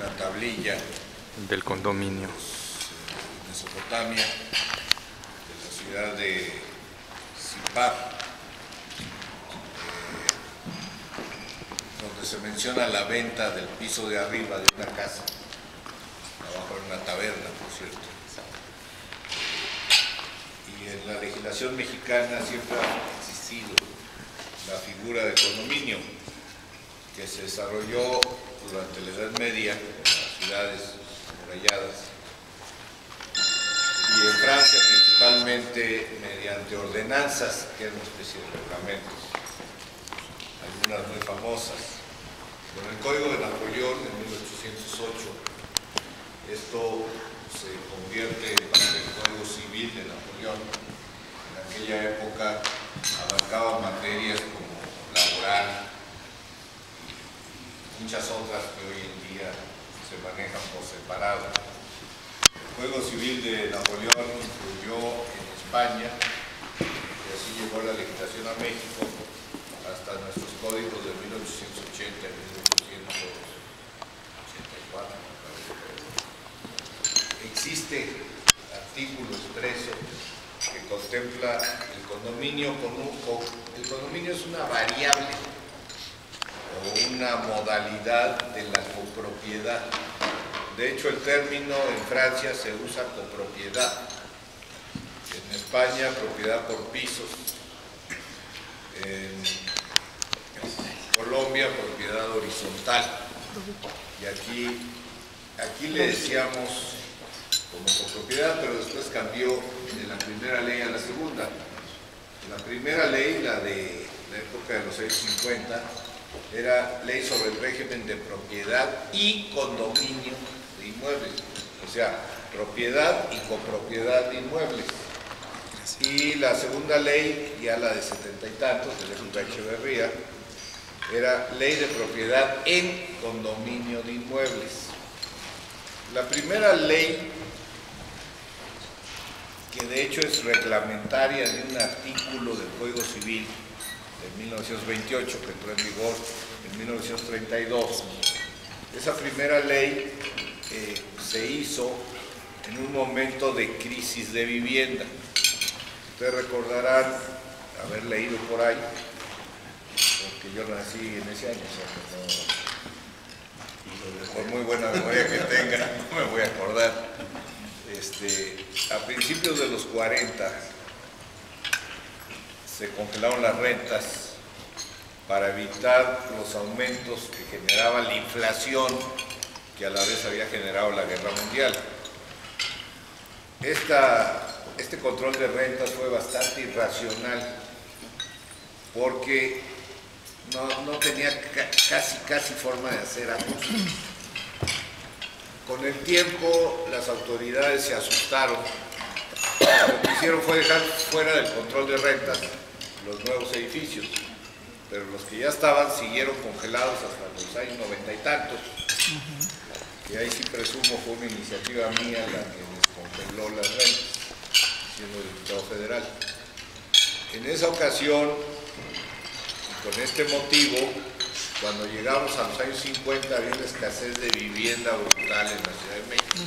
una tablilla del condominio de Mesopotamia, de la ciudad de Sippar, donde se menciona la venta del piso de arriba de una casa, abajo era una taberna, por cierto. Y en la legislación mexicana siempre ha existido la figura de condominio, que se desarrolló durante la Edad Media en las ciudades amuralladas y en Francia principalmente mediante ordenanzas, que eran una especie de reglamentos, algunas muy famosas. Con el Código de Napoleón en 1808, esto se convierte en parte del Código Civil de Napoleón. En aquella época abarcaba materias como laboral y muchas otras que hoy en día se manejan por separado. El Código Civil de Napoleón influyó en España y así llegó la legislación a México hasta nuestros códigos de 1880 y 1884. Existe artículo expreso que contempla el condominio el condominio es una variable o una modalidad de la copropiedad. De hecho, el término en Francia se usa copropiedad, en España propiedad por pisos, en Colombia propiedad horizontal, y aquí le decíamos como copropiedad, pero después cambió de la primera ley a la segunda. La primera ley, la de la época de los años 50, era ley sobre el régimen de propiedad y condominio de inmuebles, o sea, propiedad y copropiedad de inmuebles. Y la segunda ley, ya la de 70 y tantos, de la época de Echeverría, era ley de propiedad en condominio de inmuebles. La primera ley, que de hecho es reglamentaria de un artículo del Código Civil de 1928, que entró en vigor en 1932, esa primera ley se hizo en un momento de crisis de vivienda. Ustedes recordarán haber leído por ahí, porque yo nací en ese año, o sea que no, por muy buena memoria que tenga, no me voy a acordar. A principios de los 40 se congelaron las rentas para evitar los aumentos que generaba la inflación, que a la vez había generado la guerra mundial. Este control de rentas fue bastante irracional, porque no tenía casi forma de hacer ajustes. Con el tiempo las autoridades se asustaron. Lo que hicieron fue dejar fuera del control de rentas los nuevos edificios, pero los que ya estaban siguieron congelados hasta los años 90 y tantos, y ahí sí presumo fue una iniciativa mía la que descongeló las rentas, siendo diputado federal. En esa ocasión, y con este motivo, cuando llegamos a los años 50 había una escasez de vivienda brutal en la Ciudad de México.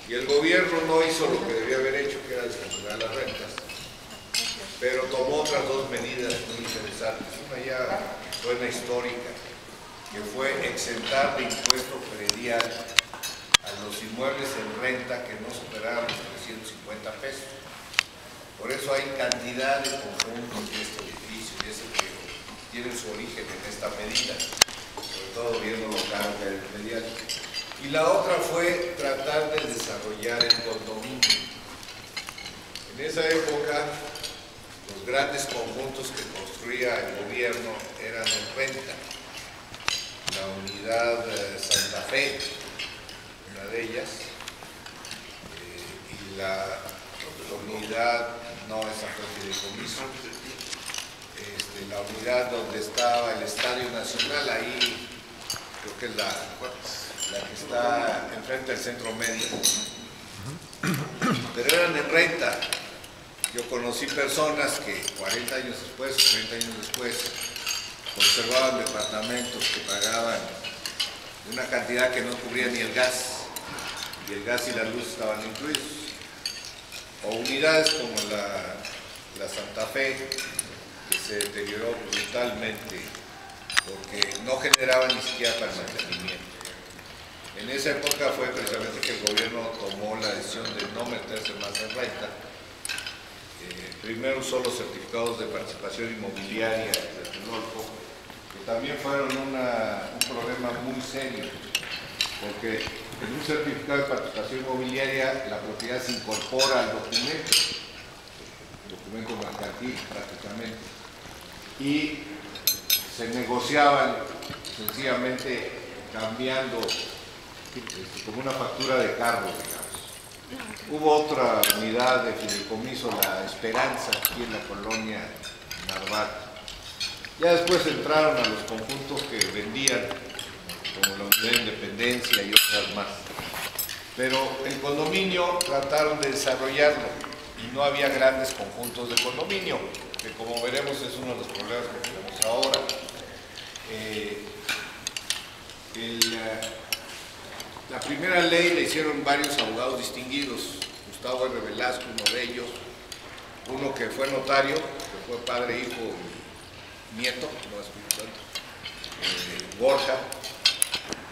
Y el gobierno no hizo lo que debía haber hecho, que era descongelar las rentas, pero tomó otras dos medidas muy interesantes. Una ya buena histórica, que fue exentar de impuesto predial a los inmuebles en renta que no superaran los 350 pesos. Por eso hay cantidad de conjuntos de este edificio, y ese que tiene su origen en esta medida, sobre todo viendo lo caro que es el medial. Y la otra fue tratar de desarrollar el condominio. En esa época, los grandes conjuntos que construía el gobierno eran en renta. La unidad Santa Fe, una de ellas, y la unidad, no, esa fue fideicomiso, la unidad donde estaba el Estadio Nacional, ahí creo que es la que está enfrente del Centro Médico, pero eran en renta. Yo conocí personas que 40 años después, 30 años después, conservaban departamentos que pagaban una cantidad que no cubría ni el gas, y el gas y la luz estaban incluidos. O unidades como la Santa Fe, que se deterioró brutalmente porque no generaban ni siquiera para el mantenimiento. En esa época fue precisamente que el gobierno tomó la decisión de no meterse más en renta. Primero usó los certificados de participación inmobiliaria de Tlatelolco, que también fueron un problema muy serio, porque en un certificado de participación inmobiliaria la propiedad se incorpora al documento mercantil prácticamente, y se negociaban sencillamente cambiando como una factura de carro, digamos. Hubo otra unidad de fideicomiso, La Esperanza, aquí en la colonia Narvarte. Ya después entraron a los conjuntos que vendían, como la Unidad de Independencia y otras más. Pero el condominio trataron de desarrollarlo y no había grandes conjuntos de condominio, que como veremos es uno de los problemas que tenemos ahora. La primera ley la hicieron varios abogados distinguidos, Gustavo R. Velasco, uno de ellos, uno que fue notario, que fue padre, hijo, nieto, no Espíritu Santo, Borja,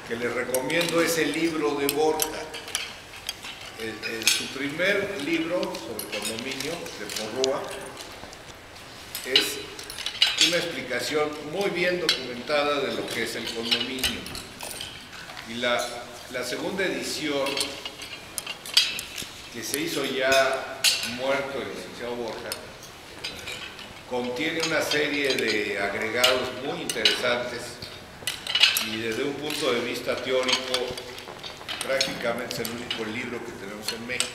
que les recomiendo ese libro de Borja. Su primer libro sobre condominio, de Porrúa, es una explicación muy bien documentada de lo que es el condominio. Y la segunda edición, que se hizo ya muerto el licenciado Borja, contiene una serie de agregados muy interesantes y desde un punto de vista teórico prácticamente es el único libro que tenemos en México.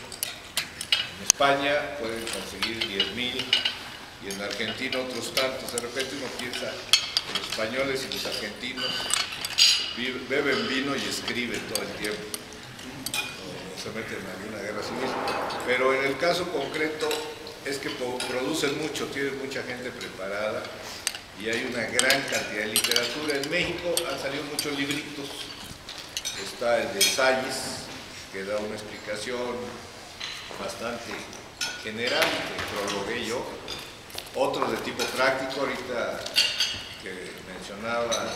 En España pueden conseguir 10,000 y en Argentina otros tantos. De repente uno piensa que los españoles y los argentinos beben vino y escriben todo el tiempo, no se meten en alguna guerra civil, pero en el caso concreto es que producen mucho, tienen mucha gente preparada y hay una gran cantidad de literatura. En México han salido muchos libritos. Está el de Salles, que da una explicación bastante general, que prologué yo. Otros de tipo práctico, ahorita que mencionaba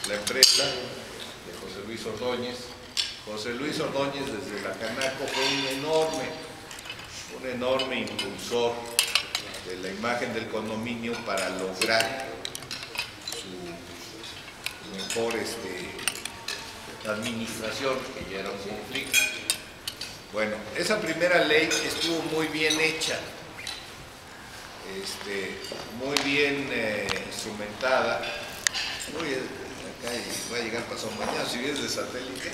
la empresa de José Luis Ordóñez. José Luis Ordóñez desde la Canaco fue un enorme impulsor de la imagen del condominio para lograr su mejor administración, que ya era un conflicto. Bueno, esa primera ley estuvo muy bien hecha, muy bien instrumentada. Acá va a llegar pasado mañana, si vienes de satélite.